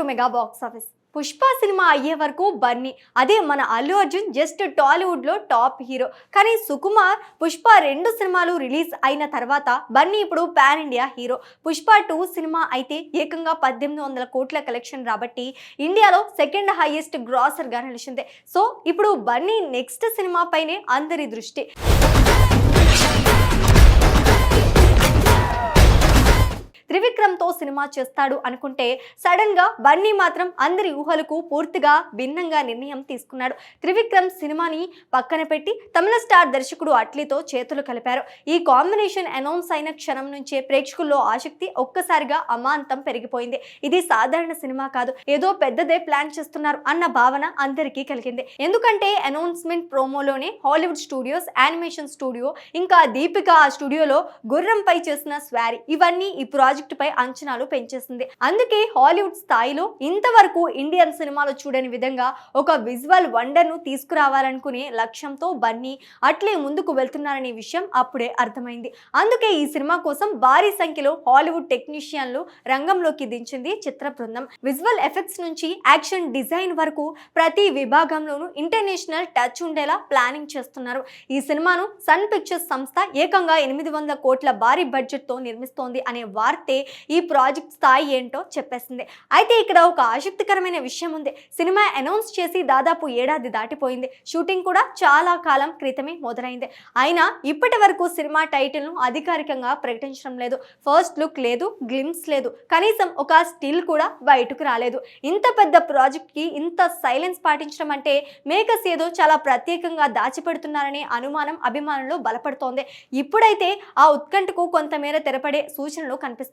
To mega box office. Pushpa cinema అయ్యే వరకు బన్నీ, అదే మన అల్లు అర్జున్ జస్ట్ టాలీవుడ్ లో టాప్ హీరో. కానీ సుకుమార్ పుష్ప 2 సినిమాలు రిలీజ్ అయిన తర్వాత బన్నీ ఇప్పుడు pan India hero. Pushpa 2 cinema అయితే ఏకంగా 1800 కోట్ల కలెక్షన్ రాబట్టి ఇండియాలో సెకండ్ హైయెస్ట్ గ్రాసర్ గా నిలిచింది. సో ఇప్పుడు బన్నీ నెక్స్ట్ సినిమా పైనే అందరి దృష్టి. త్రివిక్రమ్ తో సినిమా చేస్తాడు అనుకుంటే సడన్ గా బన్నీ మాత్రం అందరి ఊహలకు పూర్తిగా భిన్నంగా నిర్ణయం తీసుకున్నాడు. త్రివిక్రమ్ సినిమాని పక్కన పెట్టి తమిళ స్టార్ దర్శకుడు అట్లీతో చేతులు కలిపారు. ఈ కాంబినేషన్ అనౌన్స్ అయిన క్షణం నుంచే ప్రేక్షకుల్లో ఆసక్తి ఒక్కసారిగా అమాంతం పెరిగిపోయింది. ఇది సాధారణ సినిమా కాదు, ఏదో పెద్దదే ప్లాన్ చేస్తున్నారు అన్న భావన అందరికీ కలిగింది. ఎందుకంటే అనౌన్స్మెంట్ ప్రోమోలోనే హాలీవుడ్ స్టూడియోస్, యానిమేషన్ స్టూడియో, ఇంకా దీపిక ఆ స్టూడియోలో గుర్రంపై చేసిన స్వారీ, ఇవన్నీ ఈ ప్రాజెక్ట్ పై అంచనాలు పెంచేసింది. అందుకే హాలీవుడ్ స్థాయిలో ఇంతవరకు ఇండియన్ సినిమాలో చూడని విధంగా ఒక విజువల్ వండర్ ను తీసుకురావాలనుకునే లక్ష్యంతో బన్నీ అట్లే ముందుకు వెళ్తున్నారనే విషయం అప్పుడే అర్థమైంది. అందుకే ఈ సినిమా కోసం భారీ సంఖ్యలో హాలీవుడ్ టెక్నీషియన్లు రంగంలోకి దించింది చిత్ర బృందం. విజువల్ ఎఫెక్ట్స్ నుంచి యాక్షన్ డిజైన్ వరకు ప్రతి విభాగంలోనూ ఇంటర్నేషనల్ టచ్ ఉండేలా ప్లానింగ్ చేస్తున్నారు. ఈ సినిమాను సన్ పిక్చర్స్ సంస్థ ఏకంగా 800 కోట్ల భారీ బడ్జెట్ తో నిర్మిస్తోంది అనే వార్త ఈ ప్రాజెక్ట్ స్థాయి ఏంటో చెప్పేసింది. అయితే ఇక్కడ ఒక ఆసక్తికరమైన విషయం ఉంది. సినిమా అనౌన్స్ చేసి దాదాపు ఏడాది దాటిపోయింది. షూటింగ్ కూడా చాలా కాలం క్రితమే మొదలైంది. అయినా ఇప్పటి వరకు సినిమా టైటిల్ ను అధికారికంగా ప్రకటించడం లేదు. ఫస్ట్ లుక్ లేదు, గ్లిమ్స్ లేదు, కనీసం ఒక స్టిల్ కూడా బయటకు రాలేదు. ఇంత పెద్ద ప్రాజెక్ట్ కి ఇంత సైలెన్స్ పాటించడం అంటే మేకర్స్ ఏదో చాలా ప్రత్యేకంగా దాచిపెడుతున్నారనే అనుమానం అభిమానులు బలపడుతోంది. ఇప్పుడైతే ఆ ఉత్కంఠకు కొంతమేర తెరపడే సూచనలు కనిపిస్తున్నాయి.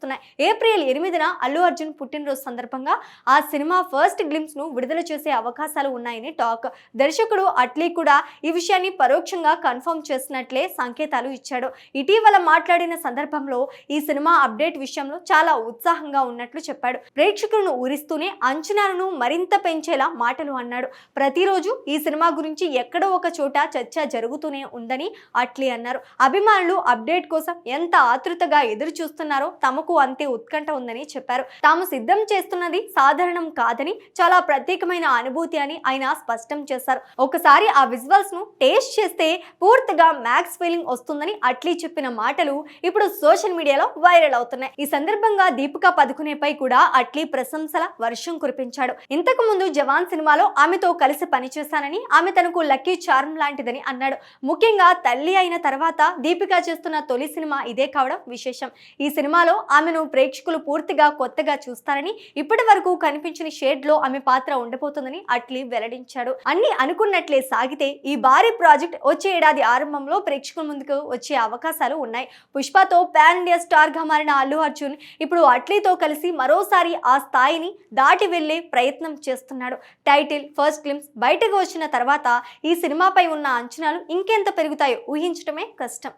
ఏప్రిల్ 8న అల్లు అర్జున్ పుట్టినరోజు సందర్భంగా ఆ సినిమా ఫస్ట్ గ్లిమ్స్ ను విడుదల చేసే అవకాశాలు ఉన్నాయని టాక్. దర్శకుడు అట్లీ కూడా ఈ విషయాన్ని పరోక్షంగా కన్ఫర్మ్ చేసినట్లే సంకేతాలు ఇచ్చాడు. ఇటీవల మాట్లాడిన సందర్భంలో ఈ సినిమా అప్డేట్ విషయంలో చాలా ఉత్సాహంగా ఉన్నట్లు చెప్పాడు. ప్రేక్షకులను ఊరిస్తూనే అంచనాలను మరింత పెంచేలా మాటలు అన్నాడు. ప్రతిరోజు ఈ సినిమా గురించి ఎక్కడో ఒక చోట చర్చ జరుగుతూనే ఉందని అట్లీ అన్నారు. అభిమానులు అప్డేట్ కోసం ఎంత ఆతృతగా ఎదురు చూస్తున్నారో తమకు అంతే ఉత్కంఠ ఉందని చెప్పారు. తాము సిద్ధం చేస్తున్నది సాధారణం కాదని, చాలా ప్రత్యేకమైన అనుభూతి అని ఆయన స్పష్టం చేశారు. ఒకసారి ఆ విజువల్స్ ను టేస్ట్ చేస్తే పూర్తిగా మ్యాక్స్ ఫీలింగ్ వస్తుందని అట్లీ చెప్పిన మాటలు ఇప్పుడు సోషల్ మీడియాలో వైరల్ అవుతున్నాయి. ఈ సందర్భంగా దీపిక పదుకునేపై కూడా అట్లీ ప్రశంసల వర్షం కురిపించాడు. ఇంతకు ముందు జవాన్ సినిమాలో ఆమెతో కలిసి పనిచేశానని, ఆమె తనకు లక్కీ చార్మ్ లాంటిదని అన్నాడు. ముఖ్యంగా తల్లి అయిన తర్వాత దీపిక చేస్తున్న తొలి సినిమా ఇదే కావడం విశేషం. ఈ సినిమాలో ఆమెను ప్రేక్షకులు పూర్తిగా కొత్తగా చూస్తారని, ఇప్పటి వరకు కనిపించిన షేడ్ లో ఆమె పాత్ర ఉండబోతుందని అట్లీ వెల్లడించాడు. అన్ని అనుకున్నట్లే సాగితే ఈ భారీ ప్రాజెక్ట్ వచ్చే ఏడాది ఆరంభంలో ప్రేక్షకుల ముందుకు వచ్చే అవకాశాలు ఉన్నాయి. పుష్పతో పాన్ ఇండియా స్టార్ గా మారిన అల్లు అర్జున్ ఇప్పుడు అట్లీతో కలిసి మరోసారి ఆ స్థాయిని దాటి వెళ్లే ప్రయత్నం చేస్తున్నాడు. టైటిల్, ఫస్ట్ గ్లిమ్స్ బయటకు వచ్చిన తర్వాత ఈ సినిమాపై ఉన్న అంచనాలు ఇంకెంత పెరుగుతాయో ఊహించడమే కష్టం.